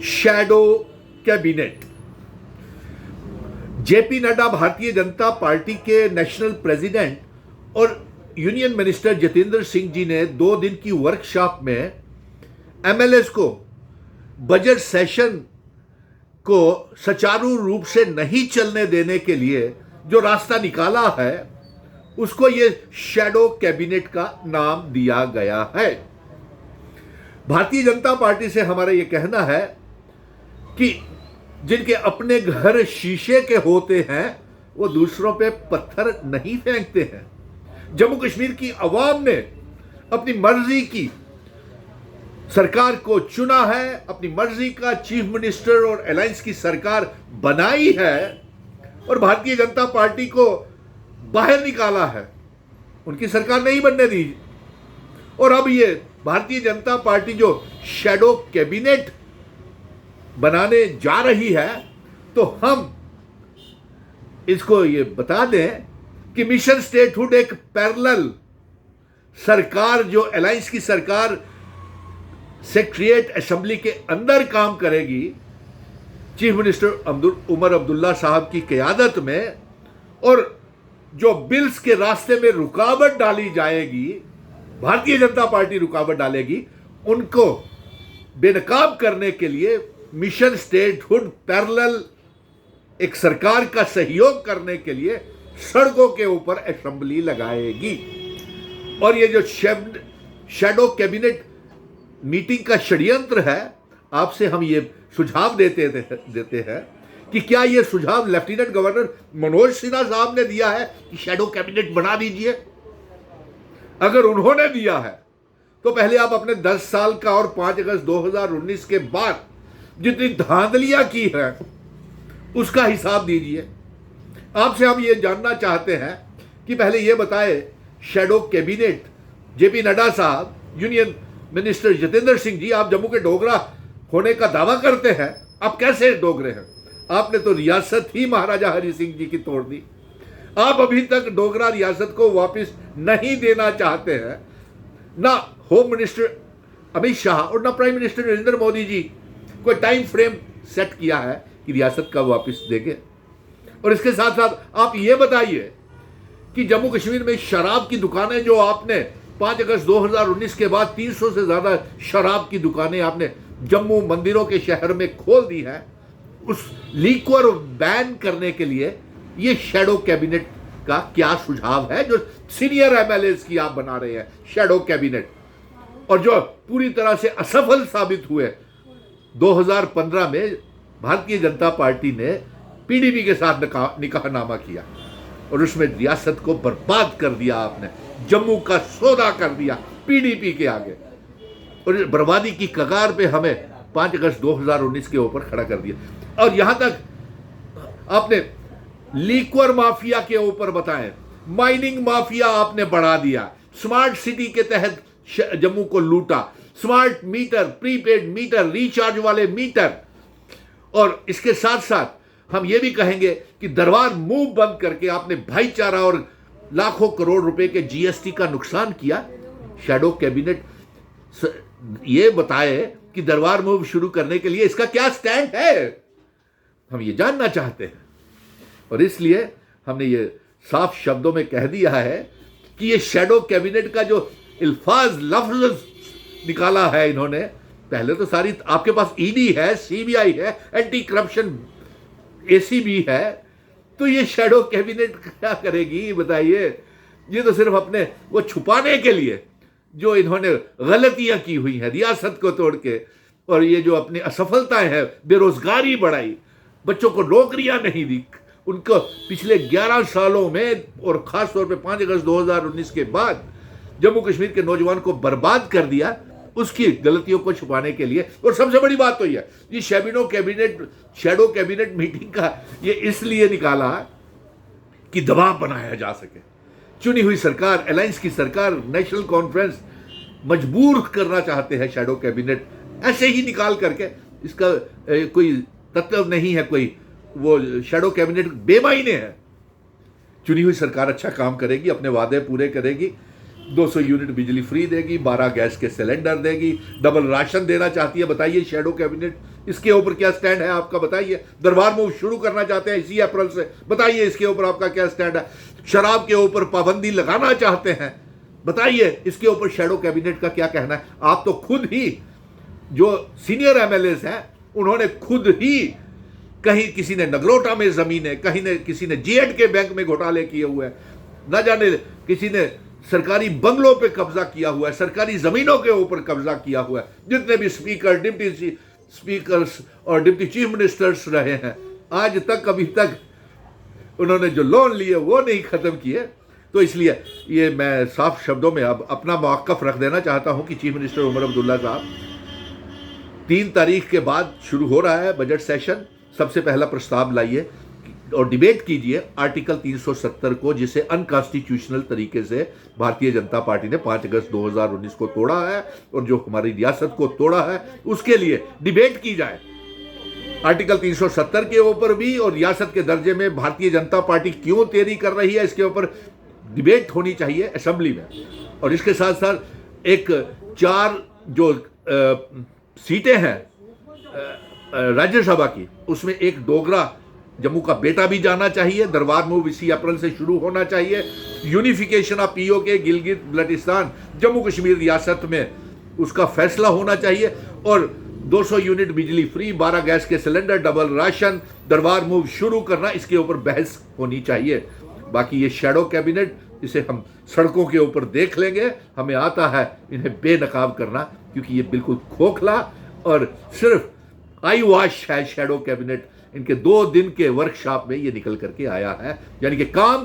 Shadow cabinet. JP Nadda Bharatiya Janata party के national president और union minister Jitendra Singh ji ने 2 दिन की वर्कशॉप में एमएलएस को बजट सेशन को सुचारू रूप से नहीं चलने देने के लिए जो रास्ता निकाला है उसको ये शैडो कैबिनेट का नाम दिया गया है। भारतीय जनता पार्टी से हमारा ये कहना है कि जिनके अपने घर शीशे के होते हैं वो दूसरों पे पत्थर नहीं फेंकते हैं। जम्मू कश्मीर की आवाम ने अपनी मर्जी की सरकार को चुना है, अपनी मर्जी का चीफ मिनिस्टर और अलायंस की सरकार बनाई है और भारतीय जनता पार्टी को बाहर निकाला है, उनकी सरकार नहीं बनने दी। और अब ये भारतीय जनता पार्टी जो शैडो कैबिनेट बनाने जा रही है तो हम इसको ये बता दें कि मिशन स्टेटहुड एक पैरेलल सरकार जो अलायंस की सरकार सेक्रेटरीट असेंबली के अंदर काम करेगी चीफ मिनिस्टर उमर अब्दुल्ला साहब की क़यादत में, और जो बिल्स के रास्ते में रुकावट डाली जाएगी, भारतीय जनता पार्टी रुकावट डालेगी, उनको बेनकाब करने के लिए मिशन स्टेटहुड पैरेलल एक सरकार का सहयोग करने के लिए सड़कों के ऊपर असेंबली लगाएगी। और ये जो शैडो कैबिनेट मीटिंग का षड्यंत्र है, आपसे हम ये सुझाव देते हैं कि क्या ये सुझाव लेफ्टिनेंट गवर्नर मनोज सिन्हा साहब ने दिया है कि शैडो कैबिनेट बना दीजिए? अगर उन्होंने दिया है तो पहले आप अपने 10 साल का और 5 अगस्त 2019 के बाद जितनी धांधलियां की है उसका हिसाब दीजिए। आपसे हम ये जानना चाहते हैं कि पहले ये बताए शैडो कैबिनेट जेपी नड्डा साहब, यूनियन मिनिस्टर जितेंद्र सिंह जी, आप जम्मू के डोगरा होने का दावा करते हैं, आप कैसे डोगरे हैं? आपने तो रियासत ही महाराजा हरि सिंह जी की तोड़ दी। आप अभी तक डोगरा रियासत को वापस नहीं देना चाहते हैं। ना होम मिनिस्टर अमित शाह और ना प्राइम मिनिस्टर नरेंद्र मोदी जी कोई टाइम फ्रेम सेट किया है कि रियासत का वापस देंगे। और इसके साथ साथ आप ये बताइए कि जम्मू कश्मीर में शराब की दुकानें जो आपने 5 अगस्त 2019 के बाद 300 से ज़्यादा शराब की दुकानें आपने जम्मू मंदिरों के शहर में खोल दी हैं, उस लीक्वर बैन करने के लिए ये शैडो कैबिनेट का क्या सुझाव है जो सीनियर एमएलएस की आप बना रहे हैं शैडो कैबिनेट, और जो पूरी तरह से असफल साबित हुए। 2015 में भारतीय जनता पार्टी ने पीडीपी के साथ निकाहनामा किया और उसमें रियासत को बर्बाद कर दिया आपने, जम्मू का सौदा कर दिया पीडीपी के आगे, और बर्बादी की कगार पे हमें 5 अगस्त 2019 के ऊपर खड़ा कर दिया। और यहां तक आपने लीक्वर माफिया के ऊपर बताएं, माइनिंग माफिया आपने बढ़ा दिया, स्मार्ट सिटी के तहत जम्मू को लूटा, smart meter, prepaid meter, recharge वाले मीटर, और इसके साथ साथ हम ये भी कहेंगे कि दरबार मूव बंद करके आपने भाईचारा और लाखों करोड़ रुपए के जीएसटी का नुकसान किया। शैडो कैबिनेट ये बताए कि दरबार मूव शुरू करने के लिए इसका क्या स्टैंड है, हम ये जानना चाहते हैं। और इसलिए हमने ये साफ शब्दों में कह दिया है कि ये शैडो कैबिनेट का जो अल्फाज लफ्ज निकाला है इन्होंने, पहले तो सारी आपके पास ईडी है, सीबीआई है, एंटी करप्शन एसीबी है, तो ये शैडो कैबिनेट क्या करेगी बताइए? ये तो सिर्फ अपने वो छुपाने के लिए जो इन्होंने गलतियां की हुई हैं रियासत को तोड़ के, और ये जो अपनी असफलताएं हैं, बेरोजगारी बढ़ाई, बच्चों को नौकरियां नहीं दी, उनको पिछले 11 सालों में और खास तौर पे 5 अगस्त 2019 के बाद जम्मू कश्मीर के नौजवान को बर्बाद कर दिया, उसकी गलतियों को छुपाने के लिए। और सबसे बड़ी बात तो यह ये शैडो कैबिनेट मीटिंग का ये इसलिए निकाला कि दबाव बनाया जा सके। चुनी हुई सरकार, अलायंस की सरकार, नेशनल कॉन्फ्रेंस मजबूर करना चाहते हैं शैडो कैबिनेट ऐसे ही निकाल करके। इसका कोई तत्व नहीं है, कोई वो शैडो कैबिनेट बेमायने है। चुनी हुई सरकार अच्छा काम करेगी, अपने वादे पूरे करेगी, 200 यूनिट बिजली फ्री देगी, 12 गैस के सिलेंडर देगी, डबल राशन देना चाहती है। बताइए शैडो कैबिनेट, इसके ऊपर क्या स्टैंड है आपका? बताइए। दरबार मूव शुरू करना चाहते हैं इसी अप्रैल से, बताइए इसके ऊपर आपका क्या स्टैंड है? शराब के ऊपर पाबंदी लगाना चाहते हैं, बताइए इसके ऊपर शैडो कैबिनेट का क्या कहना है? आप तो खुद ही जो सीनियर एमएलएस हैं उन्होंने खुद ही कहीं किसी ने नगरोटा में जमीनें, कहीं ने किसी ने जेएंड के बैंक में घोटाले किए हुए हैं, न जाने किसी ने सरकारी बंगलों पे कब्जा किया हुआ है, सरकारी जमीनों के ऊपर कब्जा किया हुआ है। जितने भी स्पीकर, डिप्टी स्पीकर्स और डिप्टी चीफ मिनिस्टर्स रहे हैं, आज तक अभी तक उन्होंने जो लोन लिए वो नहीं खत्म किए। तो इसलिए ये मैं साफ शब्दों में अब अपना मौक़िफ़ रख देना चाहता हूं कि चीफ मिनिस्टर उमर अब्दुल्ला साहब 3 तारीख के बाद शुरू हो रहा है बजट सेशन, सबसे पहला प्रस्ताव लाइए और डिबेट कीजिए आर्टिकल 370 को, जिसे अनकॉन्स्टिट्यूशनल तरीके से भारतीय जनता पार्टी ने 5 अगस्त 2019 को तोड़ा है और जो हमारी रियासत को तोड़ा है, उसके लिए डिबेट की जाए। आर्टिकल 370 के ऊपर भी और रियासत के दर्जे में भारतीय जनता पार्टी क्यों देरी कर रही है, इसके ऊपर डिबेट होनी चाहिए असेंबली में। और इसके साथ साथ एक 4 जो सीटें हैं राज्यसभा की, उसमें एक डोगरा जम्मू का बेटा भी जाना चाहिए। दरबार मूव इसी अप्रैल से शुरू होना चाहिए। Unification of PoK Gilgit Baltistan Jammu Kashmir रियासत में उसका फैसला होना चाहिए। और 200 यूनिट बिजली फ्री, 12 गैस के सिलेंडर, डबल राशन, दरबार मूव शुरू करना, इसके ऊपर बहस होनी चाहिए। बाकी ये शैडो कैबिनेट, इसे हम सड़कों के ऊपर देख लेंगे। हमें आता है इन्हें बेनकाब करना, क्योंकि ये बिल्कुल खोखला और सिर्फ आई वॉश है शैडो कैबिनेट। इनके 2 दिन के वर्कशॉप में ये निकल करके आया है, यानी कि काम